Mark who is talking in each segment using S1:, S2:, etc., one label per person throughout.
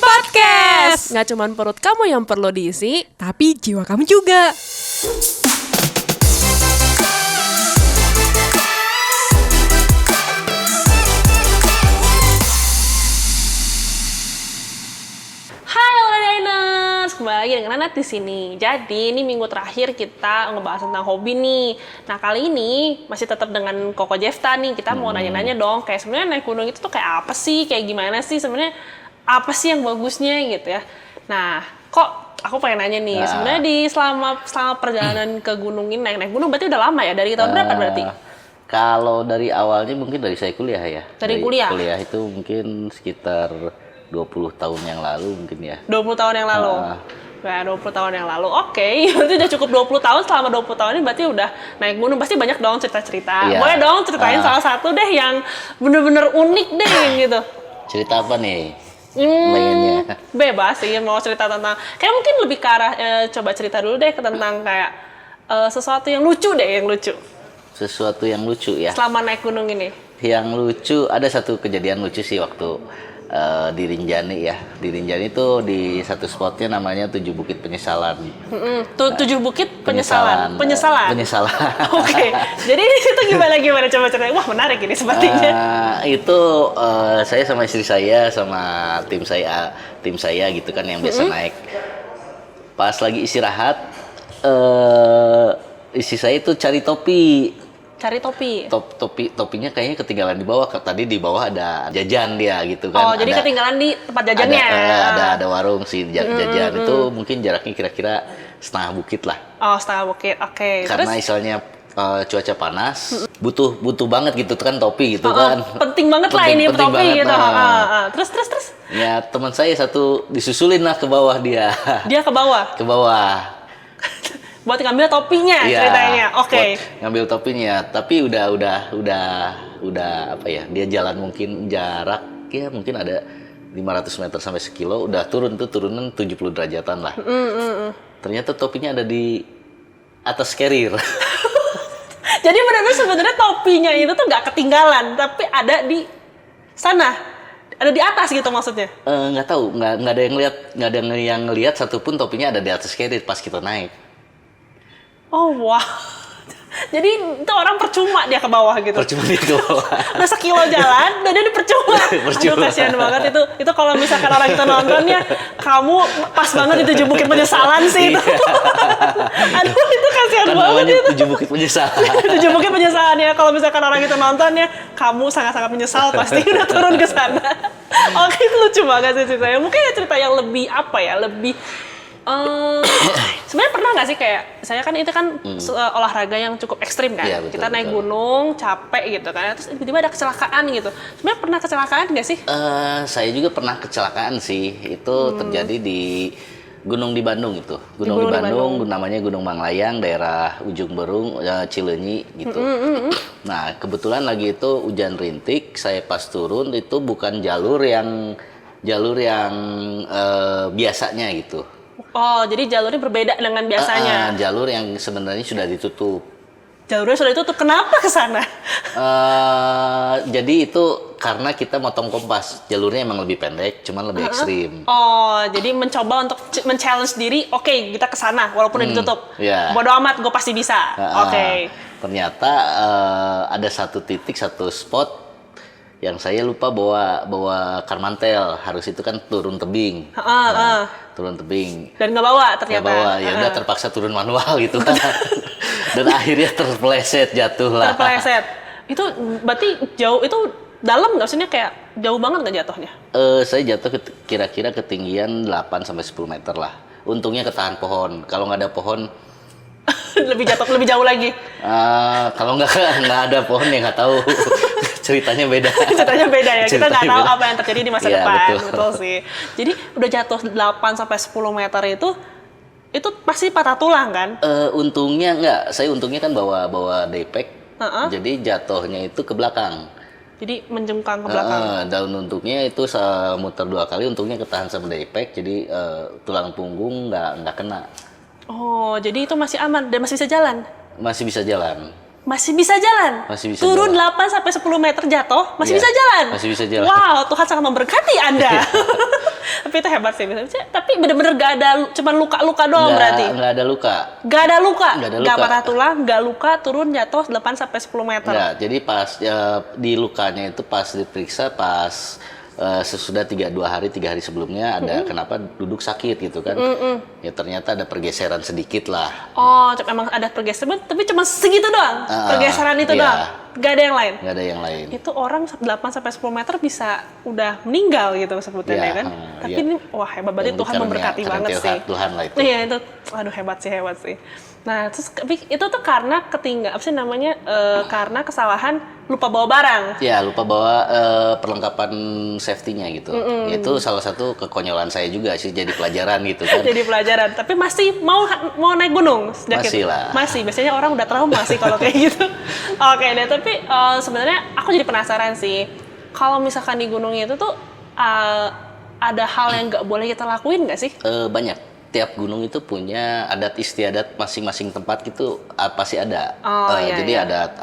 S1: Podcast.
S2: Nggak cuman perut kamu yang perlu diisi,
S1: Tapi jiwa kamu juga.
S2: Hai Oladainers, kembali lagi dengan Nanat di sini. Jadi ini minggu terakhir kita ngebahas tentang hobi nih. Nah kali ini masih tetap dengan Koko Jefta nih. Kita mau nanya-nanya dong, kayak sebenarnya naik gunung itu tuh kayak apa sih, kayak gimana sih sebenarnya, apa sih yang bagusnya gitu ya. Nah kok aku pengen nanya nih, sebenarnya di selama perjalanan ke gunung ini naik gunung berarti udah lama ya, dari tahun berapa berarti?
S3: Kalau dari awalnya mungkin dari saya kuliah ya.
S2: Dari kuliah?
S3: Kuliah itu mungkin sekitar 20 tahun yang lalu mungkin ya.
S2: 20 tahun yang lalu? Nah, 20 tahun yang lalu, oke. Berarti udah cukup 20 tahun, selama 20 tahun ini berarti udah naik gunung. Pasti banyak dong cerita-cerita.
S3: Iya.
S2: Boleh dong ceritain salah satu deh yang bener-bener unik deh gitu.
S3: Cerita apa nih? Pengennya.
S2: Bebas sih, mau cerita tentang, kayak mungkin lebih ke arah, coba cerita dulu deh tentang kayak sesuatu yang lucu deh, yang lucu.
S3: Sesuatu yang lucu ya.
S2: Selama naik gunung ini.
S3: Yang lucu, ada satu kejadian lucu sih waktu di Rinjani ya. Di Rinjani itu di satu spotnya namanya 7 Bukit Penyesalan.
S2: Tujuh Bukit Penyesalan. Penyesalan.
S3: Penyesalan.
S2: Oke. Jadi itu gimana coba ceritain. Wah menarik ini sepertinya.
S3: Itu saya sama istri saya sama tim saya gitu kan yang biasa naik. Pas lagi istirahat, istri saya itu cari topi.
S2: Cari topi.
S3: Topinya kayaknya ketinggalan di bawah. Tadi di bawah ada jajan dia gitu kan.
S2: Oh, jadi ketinggalan di tempat jajannya.
S3: Ada warung sih jajan itu mungkin jaraknya kira-kira setengah bukit lah.
S2: Oh, setengah bukit. Oke.
S3: Karena
S2: Terus
S3: misalnya cuaca panas, butuh banget gitu kan topi gitu kan.
S2: penting banget lah ini
S3: Penting
S2: topi
S3: banget,
S2: gitu.
S3: nah.
S2: Terus.
S3: Ya teman saya satu disusulin lah ke bawah dia.
S2: Dia ke bawah
S3: Ke bawah.
S2: buat ngambil topinya
S3: Iya,
S2: ceritanya. Oke.
S3: buat ngambil topinya, tapi udah apa ya? Dia jalan mungkin jarak ya mungkin ada 500 meter sampai sekilo, udah turunan 70 derajatan lah. Ternyata topinya ada di atas carrier.
S2: Jadi benar-benar sebenarnya topinya itu tuh nggak ketinggalan, tapi ada di sana. Ada di atas gitu maksudnya.
S3: Nggak tahu, nggak ada yang ngelihat satupun topinya ada di atas carrier pas kita naik.
S2: Oh, wah. Jadi itu orang percuma dia ke bawah gitu.
S3: Percuma dia ke bawah.
S2: Udah sekilo jalan, dan dia percuma. Aduh, kasihan banget itu kalau misalkan orang itu nontonnya, kamu pas banget di 7 Bukit Penyesalan sih itu. Aduh, itu kasihan
S3: Kan
S2: banget
S3: namanya
S2: itu.
S3: 7 Bukit Penyesalan.
S2: 7 Bukit Penyesalan ya. Kalau misalkan orang itu nontonnya, kamu sangat-sangat menyesal pasti udah turun ke sana. Oke, itu lucu banget sih ceritanya. Mungkin ya cerita yang lebih apa ya, lebih sebenarnya pernah nggak sih kayak saya kan itu kan olahraga yang cukup ekstrim kan.
S3: Iya, betul,
S2: Kita naik
S3: betul.
S2: gunung capek gitu kan, terus tiba-tiba ada kecelakaan gitu. Sebenarnya pernah kecelakaan nggak sih?
S3: Saya juga pernah kecelakaan sih. Itu terjadi di gunung di Bandung itu. Gunung di Bandung, namanya Gunung Manglayang, daerah Ujung Berung, Cileunyi gitu. Nah, kebetulan lagi itu hujan rintik, saya pas turun itu bukan jalur yang biasanya gitu.
S2: Oh, jadi jalurnya berbeda dengan biasanya.
S3: Jalur yang sebenarnya sudah ditutup.
S2: Jalurnya sudah ditutup, kenapa ke sana?
S3: Jadi itu karena kita motong kompas, jalurnya emang lebih pendek, cuman lebih ekstrim.
S2: Oh, jadi mencoba untuk men-challenge diri, oke, kita ke sana walaupun udah ditutup.
S3: Iya.
S2: Bodo amat, gue pasti bisa. Oke.
S3: Ternyata ada satu spot yang saya lupa bawa karmantel, harus itu kan turun tebing. Turun tebing.
S2: Dan nggak bawa ternyata.
S3: Nggak bawa, ya udah terpaksa turun manual gitu kan. Dan akhirnya terpeleset, jatuh lah.
S2: Terpeleset. Itu berarti jauh, itu dalam nggak? Maksudnya kayak jauh banget nggak jatuhnya?
S3: Saya jatuh kira-kira ketinggian 8 sampai 10 meter lah. Untungnya ketahan pohon. Kalau nggak ada pohon
S2: lebih jauh lagi.
S3: kalau nggak ada pohon ya nggak tahu. Ceritanya beda.
S2: Ceritanya beda ya. Kita nggak
S3: Ceritanya
S2: tahu
S3: beda.
S2: apa yang terjadi di masa
S3: Iya,
S2: depan.
S3: betul.
S2: sih. Jadi udah jatuh 8 sampai 10 meter itu pasti patah tulang kan?
S3: Untungnya nggak. Saya untungnya kan bawa daypack. Jadi jatuhnya itu ke belakang.
S2: Jadi menjengkang ke belakang.
S3: Daun untungnya itu muter 2 kali. Untungnya ketahan sama daypack. Jadi tulang punggung nggak kena.
S2: Oh, jadi itu masih aman dan masih bisa jalan?
S3: Masih bisa jalan.
S2: Masih bisa jalan?
S3: Masih bisa
S2: Turun
S3: jalan.
S2: 8 sampai 10 meter jatuh, masih
S3: Iya,
S2: bisa jalan?
S3: masih bisa jalan.
S2: Wow, Tuhan sangat memberkati Anda. Tapi itu hebat sih. Tapi bener-bener gak ada, cuman luka-luka doang berarti?
S3: Nggak ada luka.
S2: Gak ada luka?
S3: Nggak ada luka.
S2: Gak patah tulang, gak luka, turun jatuh 8-10 meter?
S3: Nggak, jadi pas di lukanya itu pas diperiksa, pas sesudah 3 hari sebelumnya ada kenapa duduk sakit gitu kan. Ya ternyata ada pergeseran sedikit lah.
S2: Oh, memang ada pergeseran, tapi cuma segitu doang? Pergeseran itu
S3: iya.
S2: doang? Gak ada yang lain?
S3: Nggak ada yang lain.
S2: Itu orang 8-10 meter bisa udah meninggal gitu sebetulnya kan? Tapi ini, wah hebat banget, Tuhan memberkati banget sih.
S3: Tuhan lah itu.
S2: Iya itu, aduh hebat sih. Nah, terus itu tuh karena karena kesalahan lupa bawa barang.
S3: Ya, lupa bawa perlengkapan safety-nya gitu. Itu salah satu kekonyolan saya juga sih, jadi pelajaran gitu kan.
S2: Jadi pelajaran, tapi masih mau naik gunung sejak
S3: masih
S2: itu?
S3: Lah.
S2: Masih, biasanya orang udah trauma sih kalau kayak gitu. Oke deh, tapi sebenarnya aku jadi penasaran sih, kalau misalkan di gunung itu tuh ada hal yang nggak boleh kita lakuin nggak sih?
S3: Banyak. Tiap gunung itu punya adat istiadat masing-masing tempat gitu pasti ada. Jadi ada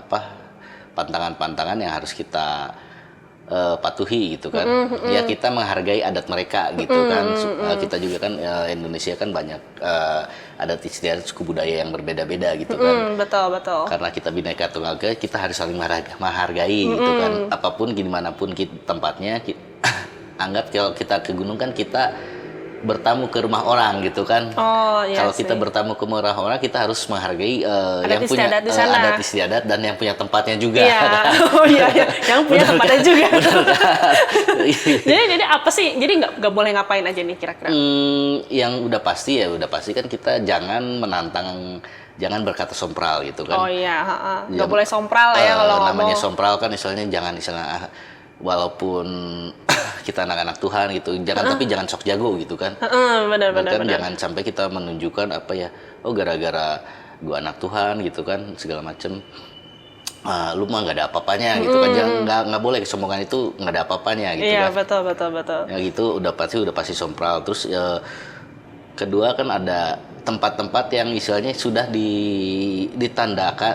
S3: apa pantangan-pantangan yang harus kita patuhi gitu kan. Ya kita menghargai adat mereka gitu kan. Kita juga kan Indonesia kan banyak adat istiadat suku budaya yang berbeda-beda gitu kan.
S2: Betul.
S3: Karena kita Bhinneka Tunggal Ika, kita harus saling menghargai gitu kan. Apapun gimana pun tempatnya anggap kalau kita ke gunung kan kita bertamu ke rumah orang gitu kan. Kalau kita bertamu ke rumah orang, kita harus menghargai yang punya adat istiadat dan yang punya tempatnya juga.
S2: Iya. Yang punya tempatnya juga. Jadi apa sih? Jadi nggak boleh ngapain aja nih kira-kira?
S3: Yang udah pasti kan kita jangan menantang, jangan berkata sompral gitu kan.
S2: Oh iya, nggak boleh sompral ya kalau ngomong.
S3: Namanya sompral kan misalnya walaupun kita anak-anak Tuhan gitu, tapi jangan sok jago gitu kan.
S2: Benar.
S3: Jangan sampai kita menunjukkan gara-gara gua anak Tuhan gitu kan segala macem. Lu mah nggak ada apa-apanya gitu kan. Nggak boleh kesombongan itu nggak ada apa-apanya gitu kan.
S2: Iya betul.
S3: Ya gitu udah pasti sompral. Terus kedua kan ada tempat-tempat yang misalnya sudah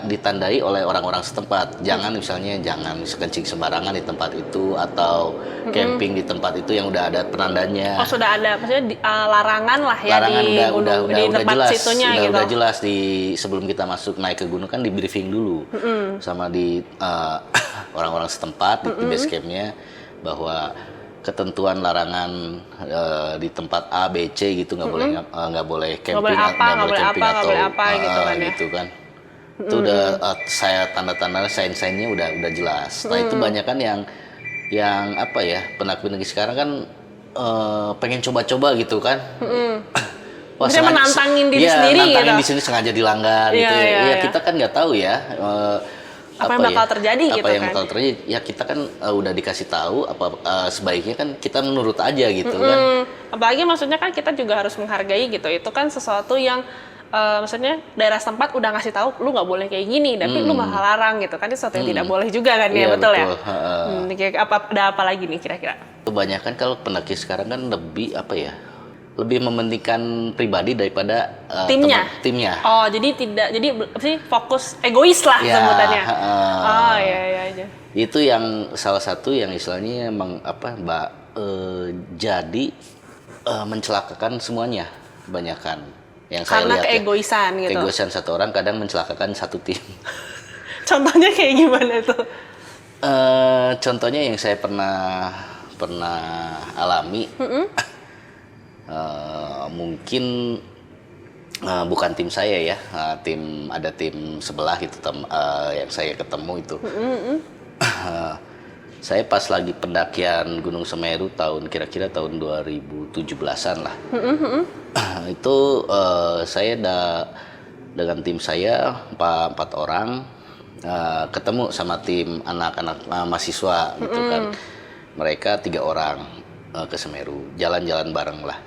S3: ditandai oleh orang-orang setempat. Jangan kencing sembarangan di tempat itu atau camping di tempat itu yang udah ada penandanya.
S2: Sudah ada, maksudnya larangan lah ya.
S3: Larangan
S2: di tempat
S3: jelas,
S2: situnya gitu.
S3: Udah jelas sebelum kita naik ke gunung kan di briefing dulu sama di orang-orang setempat di base campnya bahwa ketentuan larangan di tempat A, B, C gitu nggak boleh camping, nggak boleh camping gitu kan. Itu udah saya tanda-tanda sign-signnya udah jelas. Nah itu banyak kan yang pendaki sekarang kan pengen coba-coba gitu kan.
S2: Bisa menantangin diri sendiri gitu.
S3: Nantangin di sini sengaja dilanggar gitu. Ya kita kan nggak tahu ya.
S2: Apa yang bakal terjadi gitu kan? Apa yang
S3: bakal terjadi? Ya kita kan udah dikasih tahu sebaiknya kan kita menurut aja gitu kan.
S2: Apalagi maksudnya kan kita juga harus menghargai gitu. Itu kan sesuatu yang maksudnya daerah setempat udah ngasih tahu lu nggak boleh kayak gini, tapi lu malah larang gitu kan. Itu sesuatu yang tidak boleh juga kan ya, betul ya? Ada apa lagi nih kira-kira?
S3: Kebanyakan kalau pendaki sekarang kan lebih mementingkan pribadi daripada timnya.
S2: Oh, jadi fokus egois lah sebutannya. Iya.
S3: Itu yang salah satu yang istilahnya emang jadi mencelakakan semuanya kebanyakan. Yang saya lihat
S2: keegoisan gitu.
S3: Keegoisan satu orang kadang mencelakakan satu tim.
S2: Contohnya kayak gimana tuh?
S3: Contohnya yang saya pernah alami. Mungkin bukan tim saya ya, ada tim sebelah gitu yang saya ketemu itu. Saya pas lagi pendakian Gunung Semeru kira-kira tahun 2017-an lah. Itu saya dengan tim saya 4 orang ketemu sama tim anak-anak mahasiswa gitu kan. Mereka 3 orang ke Semeru, jalan-jalan bareng lah.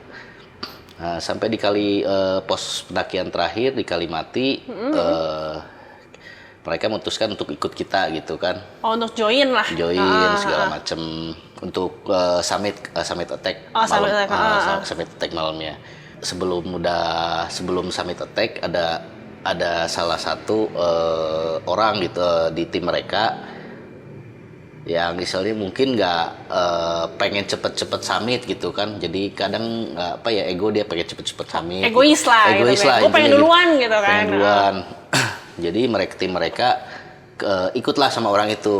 S3: Sampai di pos pendakian terakhir di Kalimati, mereka memutuskan untuk ikut kita gitu kan.
S2: Untuk join lah.
S3: Segala macam untuk summit attack. Summit attack malamnya. Sebelum summit attack ada salah satu orang gitu di tim mereka yang misalnya mungkin nggak pengen cepet-cepet summit gitu kan, jadi kadang apa ya, ego dia pengen cepet-cepet summit,
S2: egois lah gitu kan. Gue pengen duluan gitu kan,
S3: pengen duluan. Jadi tim mereka ikutlah sama orang itu.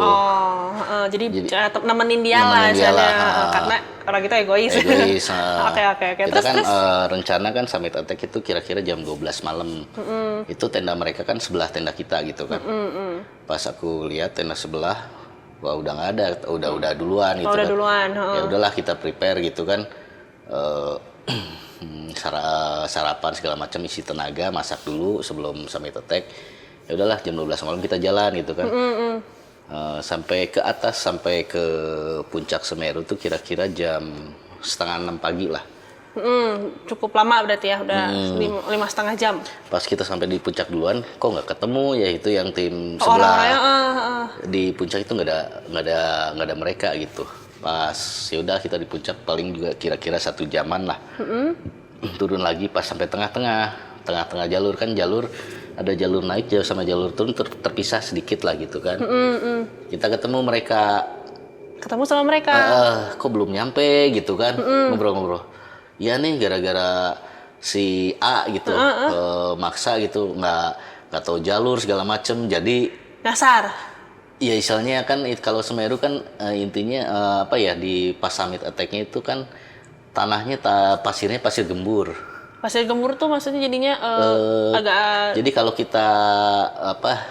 S2: Jadi nemenin dia lah karena orang itu egois. Oke.
S3: Kita kan rencana kan summit attack itu kira-kira jam 12 malam. Itu tenda mereka kan sebelah tenda kita gitu kan. Pas aku lihat tenda sebelah, wah udah nggak ada, udah duluan gitu kan.
S2: Duluan.
S3: Ya udahlah kita prepare gitu kan. Sarapan segala macam, isi tenaga, masak dulu sebelum summit attack. Ya udahlah jam 12 malam kita jalan gitu kan. Sampai ke atas, sampai ke puncak Semeru tuh kira-kira jam 5:30 pagi lah.
S2: Cukup lama berarti ya, udah 5,5 jam.
S3: Pas kita sampai di puncak duluan, kok nggak ketemu ya itu yang tim sebelah. Di puncak itu nggak ada mereka gitu. Pas ya udah kita di puncak paling juga kira-kira 1 jaman lah. Turun lagi pas sampai tengah-tengah jalur kan, ada jalur naik sama jalur turun terpisah sedikit lah gitu kan. Kita ketemu
S2: sama mereka.
S3: Kok belum nyampe gitu kan, ngobrol-ngobrol. Ya nih gara-gara si A gitu maksa gitu, nggak tahu jalur segala macem, jadi
S2: nyasar.
S3: Ya misalnya kan kalau Semeru kan intinya apa ya, di pas summit attack-nya itu kan tanahnya pasirnya pasir gembur.
S2: Pasir gembur tuh maksudnya jadinya agak.
S3: Jadi kalau kita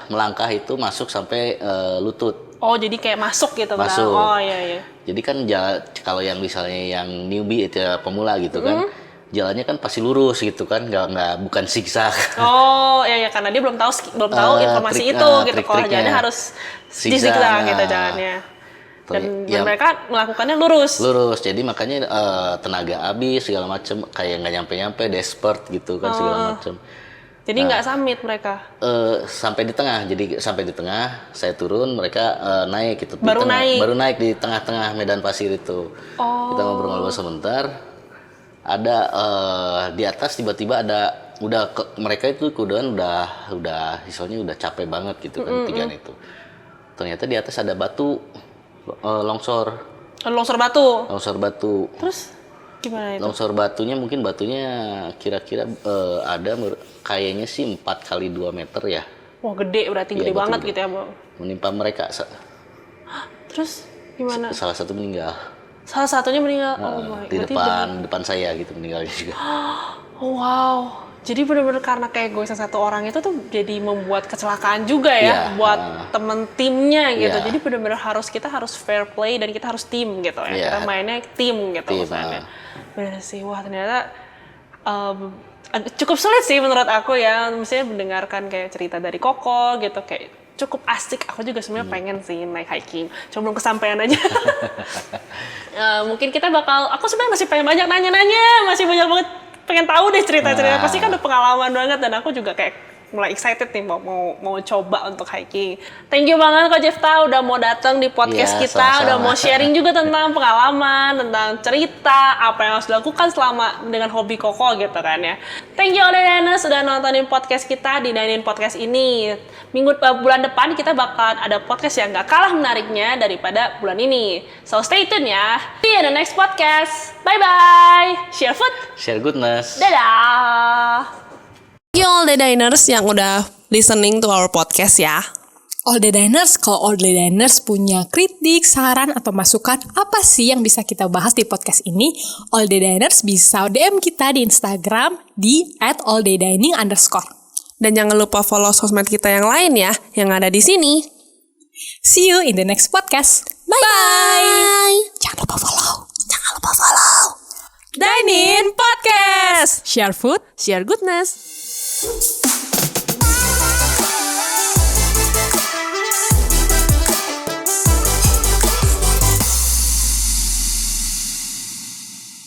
S3: melangkah itu masuk sampai lutut.
S2: Oh jadi kayak masuk gitu kan?
S3: Masuk.
S2: Oh iya.
S3: Jadi kan kalau yang misalnya yang newbie itu pemula gitu kan, jalannya kan pasti lurus gitu kan, nggak bukan zigzag.
S2: Oh iya karena dia belum tahu informasi itu gitu. Kalau jalannya harus zigzag gitu jalannya. Dan mereka melakukannya lurus. Jadi
S3: makanya tenaga habis segala macem, kayak nggak nyampe desperate gitu kan segala macem.
S2: Jadi nggak summit mereka?
S3: Sampai di tengah. Jadi sampai di tengah, saya turun, mereka naik gitu.
S2: Baru
S3: naik di tengah-tengah medan pasir itu. Kita ngobrol-ngobrol sebentar. Ada di atas tiba-tiba ada mereka itu kuduan udah misalnya udah capek banget gitu kan, tigaan itu. Ternyata di atas ada batu longsor batu. Terus gimana itu? Longsor batunya kira-kira ada kayaknya sih 4 kali 2 meter ya.
S2: Wah gede berarti, gede banget gitu ya Bang.
S3: Menimpa mereka.
S2: Terus gimana?
S3: Salah satu meninggal.
S2: Salah satunya meninggal.
S3: Di depan saya gitu meninggalnya juga.
S2: Wow. Jadi benar-benar karena keegoisan satu orang itu tuh jadi membuat kecelakaan juga ya buat temen timnya gitu. Jadi benar-benar kita harus fair play dan kita harus tim gitu ya. Kita mainnya tim gitu misalnya. Benar sih, wah ternyata cukup sulit sih menurut aku ya. Misalnya mendengarkan kayak cerita dari Koko gitu, kayak cukup asik. Aku juga sebenarnya pengen sih naik hiking, cuma belum kesampaian aja. Mungkin aku sebenarnya masih pengen banyak nanya-nanya, masih banyak banget pengen tahu deh cerita-cerita. Pasti kan udah pengalaman banget, dan aku juga kayak mulai excited nih mau coba untuk hiking. Thank you banget Ko Jefta udah mau datang di podcast kita, sama-sama. Udah mau sharing juga tentang pengalaman, tentang cerita apa yang harus dilakukan selama dengan hobi Koko gitu kan ya. Thank you Diners sudah nontonin podcast kita di Dine In Podcast ini. Bulan depan kita bakalan ada podcast yang gak kalah menariknya daripada bulan ini. So stay tune ya. See you in the next podcast. Bye bye. Share food,
S3: share goodness.
S2: Dadah. Thank you all the diners yang udah listening to our podcast ya.
S1: All the diners, kalau all the diners punya kritik, saran, atau masukan apa sih yang bisa kita bahas di podcast ini, all the diners bisa DM kita di Instagram di @alldaydining_.
S2: Dan jangan lupa follow sosmed kita yang lain ya, yang ada di sini.
S1: See you in the next podcast.
S2: Bye.
S1: Jangan lupa follow.
S2: Dine In Podcast.
S1: Share food,
S2: share goodness.